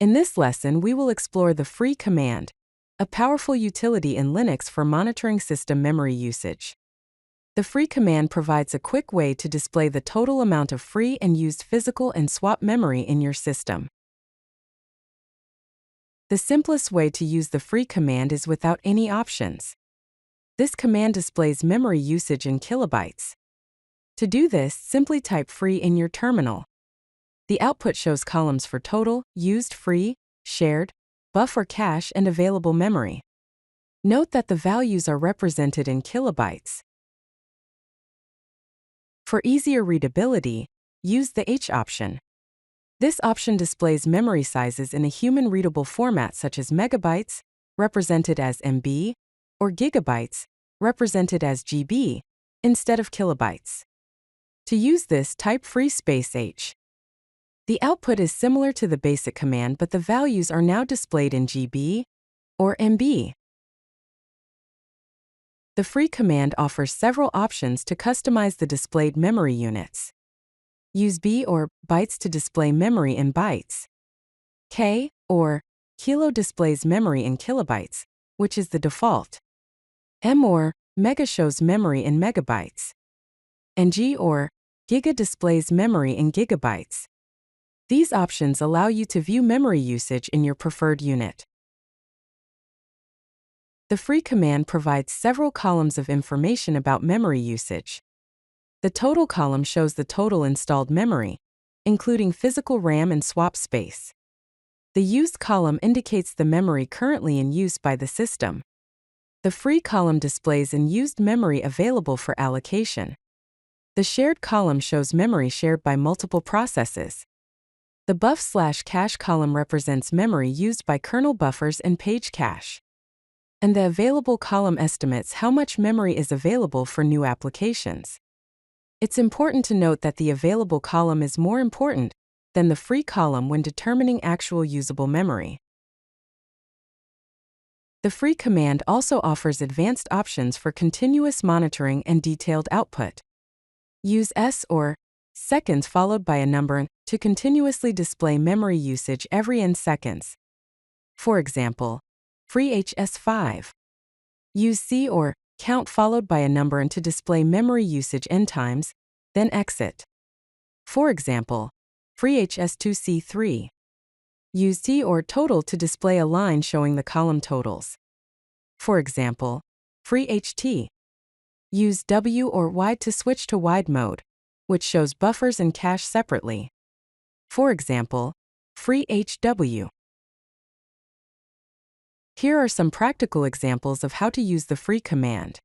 In this lesson, we will explore the free command, a powerful utility in Linux for monitoring system memory usage. The free command provides a quick way to display the total amount of free and used physical and swap memory in your system. The simplest way to use the free command is without any options. This command displays memory usage in kilobytes. To do this, simply type free in your terminal. The output shows columns for total, used free, shared, buffer cache, and available memory. Note that the values are represented in kilobytes. For easier readability, use the H option. This option displays memory sizes in a human-readable format such as megabytes, represented as MB, or gigabytes, represented as GB, instead of kilobytes. To use this, type free space H. The output is similar to the basic command, but the values are now displayed in GB or MB. The free command offers several options to customize the displayed memory units. Use B or bytes to display memory in bytes. K or kilo displays memory in kilobytes, which is the default. M or mega shows memory in megabytes. And G or giga displays memory in gigabytes. These options allow you to view memory usage in your preferred unit. The free command provides several columns of information about memory usage. The total column shows the total installed memory, including physical RAM and swap space. The used column indicates the memory currently in use by the system. The free column displays unused memory available for allocation. The shared column shows memory shared by multiple processes. The buff/cache column represents memory used by kernel buffers and page cache. And the available column estimates how much memory is available for new applications. It's important to note that the available column is more important than the free column when determining actual usable memory. The free command also offers advanced options for continuous monitoring and detailed output. Use S or seconds followed by a number to continuously display memory usage every n seconds. For example, free HS5. Use C or count followed by a number to display memory usage n times, then exit. For example, free HS2C3. Use T or total to display a line showing the column totals. For example, free HT. Use W or Y to switch to wide mode, which shows buffers and cache separately. For example, free HW. Here are some practical examples of how to use the free command.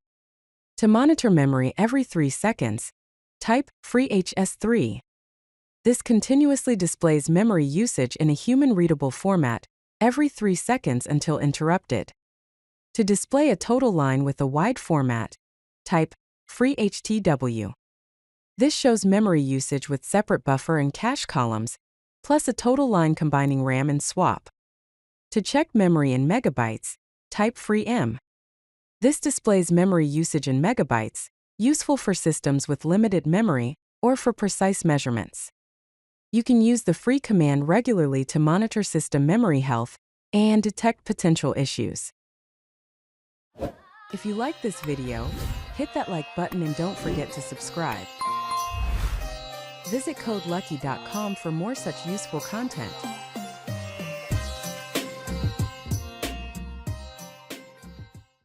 To monitor memory every 3 seconds, type free HS3. This continuously displays memory usage in a human-readable format every 3 seconds until interrupted. To display a total line with a wide format, type free HTW. This shows memory usage with separate buffer and cache columns, plus a total line combining RAM and swap. To check memory in megabytes, type free M. This displays memory usage in megabytes, useful for systems with limited memory or for precise measurements. You can use the free command regularly to monitor system memory health and detect potential issues. If you like this video, hit that like button and don't forget to subscribe. Visit codelucky.com for more such useful content.